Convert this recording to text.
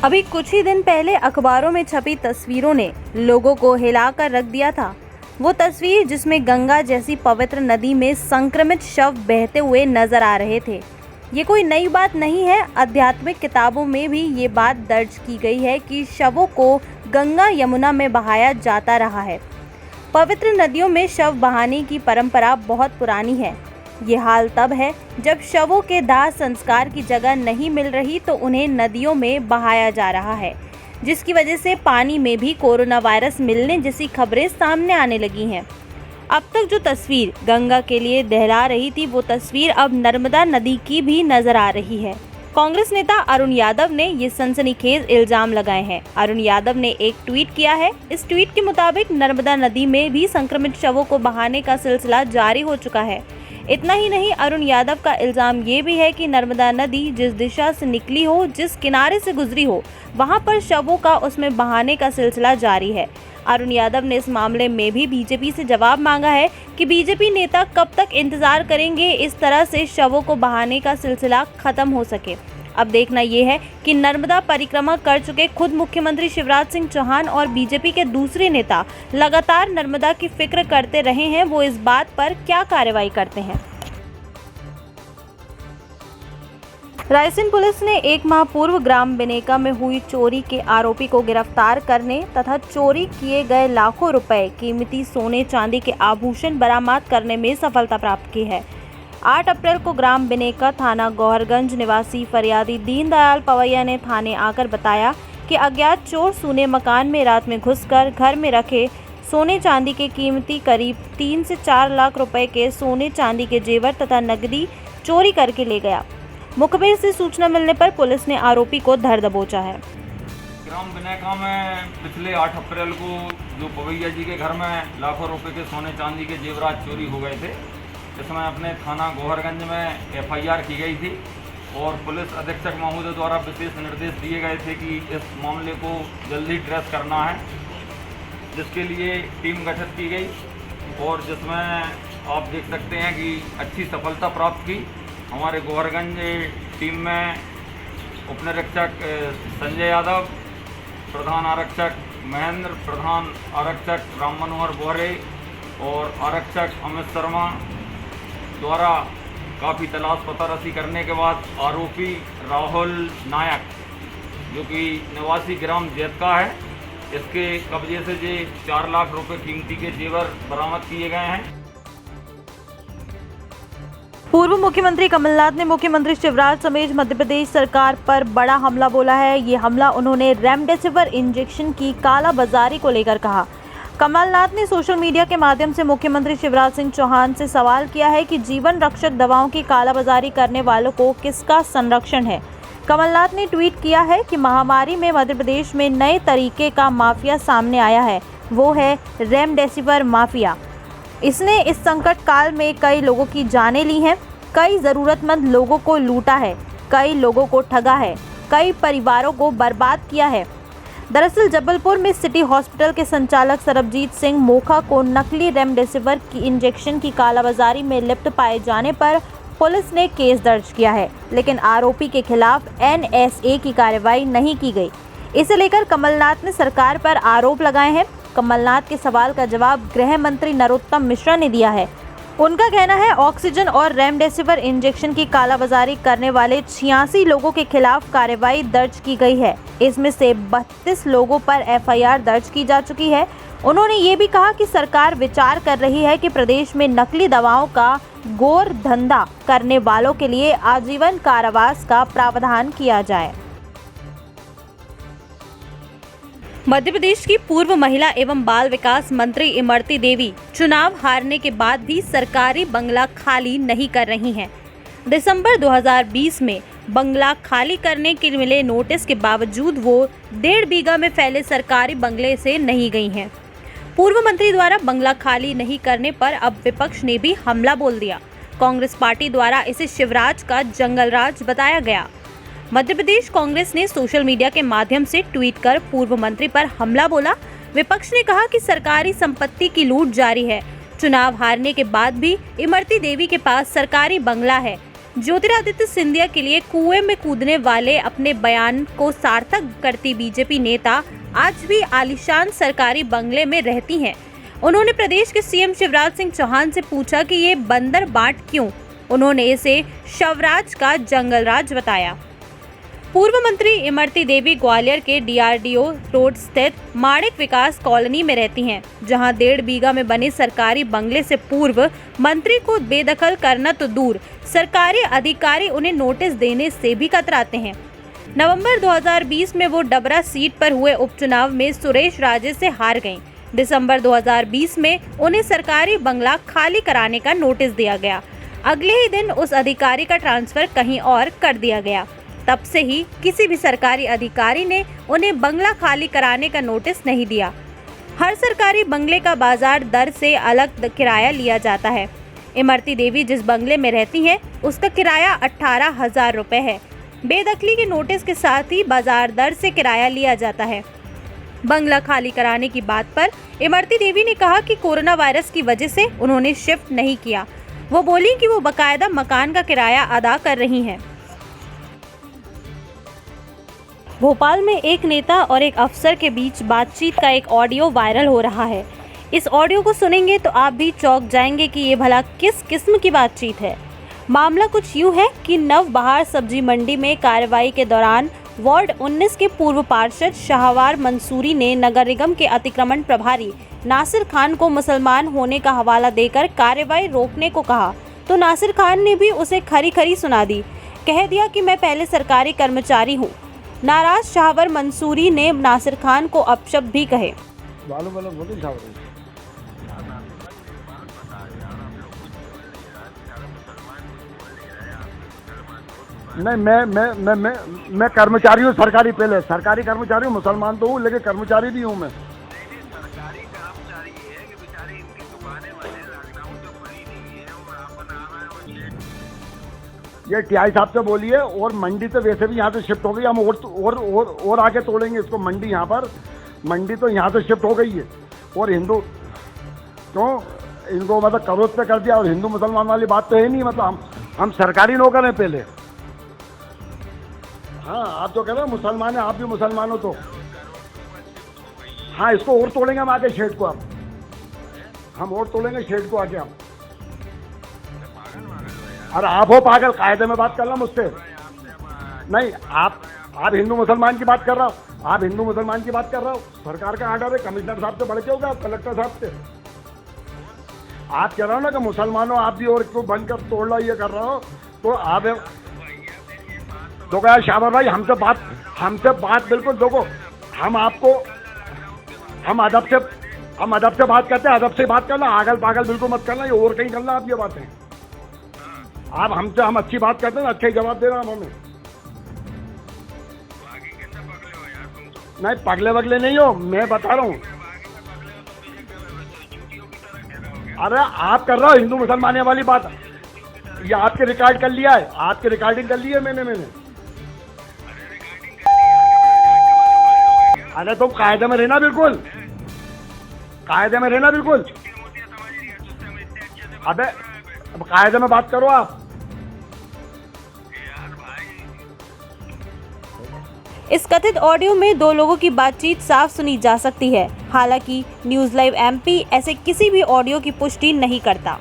अभी कुछ ही दिन पहले अखबारों में छपी तस्वीरों ने लोगों को हिलाकर रख दिया था। वो तस्वीर जिसमें गंगा जैसी पवित्र नदी में संक्रमित शव बहते हुए नजर आ रहे थे। ये कोई नई बात नहीं है। आध्यात्मिक किताबों में भी ये बात दर्ज की गई है कि शवों को गंगा यमुना में बहाया जाता रहा है। पवित्र नदियों में शव बहाने की परंपरा बहुत पुरानी है। ये हाल तब है जब शवों के दाह संस्कार की जगह नहीं मिल रही तो उन्हें नदियों में बहाया जा रहा है, जिसकी वजह से पानी में भी कोरोना वायरस मिलने जैसी खबरें सामने आने लगी हैं। अब तक जो तस्वीर गंगा के लिए दहला रही थी वो तस्वीर अब नर्मदा नदी की भी नजर आ रही है। कांग्रेस नेता अरुण यादव ने ये सनसनीखेज इल्जाम लगाए हैं। अरुण यादव ने एक ट्वीट किया है। इस ट्वीट के मुताबिक नर्मदा नदी में भी संक्रमित शवों को बहाने का सिलसिला जारी हो चुका है। इतना ही नहीं, अरुण यादव का इल्जाम ये भी है कि नर्मदा नदी जिस दिशा से निकली हो, जिस किनारे से गुजरी हो, वहां पर शवों का उसमें बहाने का सिलसिला जारी है। अरुण यादव ने इस मामले में भी बीजेपी से जवाब मांगा है कि बीजेपी नेता कब तक इंतजार करेंगे इस तरह से शवों को बहाने का सिलसिला खत्म हो सके। अब देखना ये है कि नर्मदा परिक्रमा कर चुके खुद मुख्यमंत्री शिवराज सिंह चौहान और बीजेपी के दूसरे नेता लगातार नर्मदा की फिक्र करते रहे हैं, वो इस बात पर क्या कार्रवाई करते हैं। रायसेन पुलिस ने 1 माह पूर्व ग्राम बिनेका में हुई चोरी के आरोपी को गिरफ्तार करने तथा चोरी किए गए लाखों रुपए कीमती सोने चांदी के आभूषण बरामद करने में सफलता प्राप्त की है। 8 अप्रैल को ग्राम बिनेका थाना गौहरगंज निवासी फरियादी दीनदयाल पवैया ने थाने आकर बताया कि अज्ञात चोर सूने मकान में रात में घुसकर घर में रखे सोने चांदी के कीमती करीब 3 से 4 लाख रुपए के सोने चांदी के जेवर तथा नकदी चोरी करके ले गया। मुखबिर से सूचना मिलने पर पुलिस ने आरोपी को धर दबोचा है। ग्राम बिनेका में पिछले 8 अप्रैल को जो पवैया जी के घर में लाखों रुपए के सोने चांदी के जेवरात चोरी हो गए थे, इसमें अपने थाना गौहरगंज में FIR की गई थी और पुलिस अधीक्षक महोदय द्वारा विशेष निर्देश दिए गए थे कि इस मामले को जल्दी ट्रेस करना है, जिसके लिए टीम गठित की गई और जिसमें आप देख सकते हैं कि अच्छी सफलता प्राप्त की। हमारे गौहरगंज टीम में उपनिरीक्षक संजय यादव, प्रधान आरक्षक महेंद्र, प्रधान आरक्षक राम मनोहर बोहरे और आरक्षक अमित शर्मा द्वारा काफ़ी तलाश पतारसी करने के बाद आरोपी राहुल नायक, जो कि निवासी ग्राम जेतका है, इसके कब्जे से जे 4 लाख रुपए कीमती के जेवर बरामद किए गए हैं। पूर्व मुख्यमंत्री कमलनाथ ने मुख्यमंत्री शिवराज समेत मध्य प्रदेश सरकार पर बड़ा हमला बोला है। ये हमला उन्होंने रेमडेसिविर इंजेक्शन की कालाबाजारी को लेकर कहा। कमलनाथ ने सोशल मीडिया के माध्यम से मुख्यमंत्री शिवराज सिंह चौहान से सवाल किया है कि जीवन रक्षक दवाओं की कालाबाजारी करने वालों को किसका संरक्षण है। कमलनाथ ने ट्वीट किया है कि महामारी में मध्य प्रदेश में नए तरीके का माफिया सामने आया है, वो है रेमडेसिविर माफिया। इसने इस संकट काल में कई लोगों की जानें ली हैं, कई ज़रूरतमंद लोगों को लूटा है, कई लोगों को ठगा है, कई परिवारों को बर्बाद किया है। दरअसल जबलपुर में सिटी हॉस्पिटल के संचालक सरबजीत सिंह मोखा को नकली रेमडेसिविर की इंजेक्शन की कालाबाजारी में लिप्त पाए जाने पर पुलिस ने केस दर्ज किया है, लेकिन आरोपी के खिलाफ NSA की कार्रवाई नहीं की गई। इसे लेकर कमलनाथ ने सरकार पर आरोप लगाए हैं। कमलनाथ के सवाल का जवाब गृह मंत्री नरोत्तम मिश्रा ने दिया है। उनका कहना है ऑक्सीजन और रेमडेसिविर इंजेक्शन की कालाबाजारी करने वाले 86 लोगों के खिलाफ कार्रवाई दर्ज की गई है। इसमें से 32 लोगों पर FIR दर्ज की जा चुकी है। उन्होंने ये भी कहा कि सरकार विचार कर रही है कि प्रदेश में नकली दवाओं का गोर धंधा करने वालों के लिए आजीवन कारावास का प्रावधान किया जाए। मध्य प्रदेश की पूर्व महिला एवं बाल विकास मंत्री इमरती देवी चुनाव हारने के बाद भी सरकारी बंगला खाली नहीं कर रही हैं। दिसंबर 2020 में बंगला खाली करने के मिले नोटिस के बावजूद वो 1.5 बीघा में फैले सरकारी बंगले से नहीं गई हैं। पूर्व मंत्री द्वारा बंगला खाली नहीं करने पर अब विपक्ष ने भी हमला बोल दिया। कांग्रेस पार्टी द्वारा इसे शिवराज का जंगल राज बताया गया। मध्य प्रदेश कांग्रेस ने सोशल मीडिया के माध्यम से ट्वीट कर पूर्व मंत्री पर हमला बोला। विपक्ष ने कहा कि सरकारी संपत्ति की लूट जारी है। चुनाव हारने के बाद भी इमरती देवी के पास सरकारी बंगला है। ज्योतिरादित्य सिंधिया के लिए कुएं में कूदने वाले अपने बयान को सार्थक करती बीजेपी नेता आज भी आलीशान सरकारी बंगले में रहती हैं। उन्होंने प्रदेश के सीएम शिवराज सिंह चौहान से पूछा कि ये बंदर बाट क्यों? उन्होंने इसे शवराज का जंगल राज बताया। पूर्व मंत्री इमरती देवी ग्वालियर के डीआरडीओ रोड स्थित माणिक विकास कॉलोनी में रहती हैं, जहां 1.5 बीघा में बने सरकारी बंगले से पूर्व मंत्री को बेदखल करना तो दूर, सरकारी अधिकारी उन्हें नोटिस देने से भी कतराते हैं। नवंबर 2020 में वो डबरा सीट पर हुए उपचुनाव में सुरेश राजे से हार गईं। दिसंबर 2020 में उन्हें सरकारी बंगला खाली कराने का नोटिस दिया गया। अगले ही दिन उस अधिकारी का ट्रांसफर कहीं और कर दिया गया। तब से ही किसी भी सरकारी अधिकारी ने उन्हें बंगला खाली कराने का नोटिस नहीं दिया। हर सरकारी बंगले का बाजार दर से अलग किराया लिया जाता है। इमरती देवी जिस बंगले में रहती हैं, उसका किराया 18,000 रुपये है। बेदखली के नोटिस के साथ ही बाजार दर से किराया लिया जाता है। बंगला खाली कराने की बात पर इमरती देवी ने कहा कि कोरोना वायरस की वजह से उन्होंने शिफ्ट नहीं किया। वो बोली कि वो बकायदा मकान का किराया अदा कर रही हैं। भोपाल में एक नेता और एक अफसर के बीच बातचीत का एक ऑडियो वायरल हो रहा है। इस ऑडियो को सुनेंगे तो आप भी चौंक जाएंगे कि ये भला किस किस्म की बातचीत है। मामला कुछ यूँ है कि नवबहार सब्जी मंडी में कार्रवाई के दौरान वार्ड 19 के पूर्व पार्षद शाहवार मंसूरी ने नगर निगम के अतिक्रमण प्रभारी नासिर खान को मुसलमान होने का हवाला देकर कार्रवाई रोकने को कहा, तो नासिर खान ने भी उसे खरी खरी सुना दी। कह दिया कि मैं पहले सरकारी कर्मचारी हूँ। नाराज शाहवार मंसूरी ने नासिर खान को अपशब्द भी कहे। नहीं, मैं कर्मचारी हूँ सरकारी, पहले सरकारी कर्मचारी हूँ, मुसलमान तो हूँ लेकिन कर्मचारी भी हूँ मैं। सरकारी कर्मचारी है कि बेचारे इनकी दुकानें वाले लॉकडाउन तो खुली नहीं है और आपका नाम है और ये टीआई साहब से बोलिए। और मंडी तो वैसे भी यहाँ से शिफ्ट हो गई, हम और आगे तोड़ेंगे इसको। मंडी यहाँ पर, मंडी तो यहाँ से शिफ्ट हो गई है। और हिंदू क्यों इनको मतलब करोड़ पे कर दिया, और हिंदू मुसलमान वाली बात तो है नहीं। मतलब हम सरकारी नौकर हैं पहले। हाँ, आप तो कह रहे हो मुसलमान है, आप भी मुसलमान हो तो हाँ, इसको और तोड़ेंगे हम आगे शेड को। हम और तोड़ेंगे शेड को आगे हम। अरे आप हो पागल, कायदे में बात कर रहा मुझसे। नहीं, आप हिंदू मुसलमान की बात कर रहा हो, आप हिंदू मुसलमान की बात कर रहा हो। सरकार का आर्डर है, कमिश्नर साहब से बढ़ के होगा, कलेक्टर साहब से। आप कह रहे हो ना कि मुसलमान हो आप भी, और इसको बंद कर तोड़ लो, ये कर रहा हो तो आप तो क्या शाहबाज भाई, हमसे बात बिल्कुल देखो। हम अदब से बात करते हैं, अदब से बात करना, आगल पागल बिल्कुल मत करना, ये और कहीं करना आप ये बातें। आप हम अच्छी बात करते हैं, अच्छा ही जवाब दे रहा हम हमें। नहीं, पगले वगले नहीं हो, मैं बता रहा हूँ। अरे आप कर रहे हो हिंदू मुसलमान वाली बात, ये आपके रिकॉर्ड कर लिया है, आपकी रिकॉर्डिंग कर ली है मैंने। अरे तुम कायदे में रहना, बिल्कुल कायदे में रहना, बिल्कुल। अबे अब कायदे में बात करो आप। इस कथित ऑडियो में 2 लोगों की बातचीत साफ सुनी जा सकती है। हालांकि न्यूज़ लाइव एमपी ऐसे किसी भी ऑडियो की पुष्टि नहीं करता।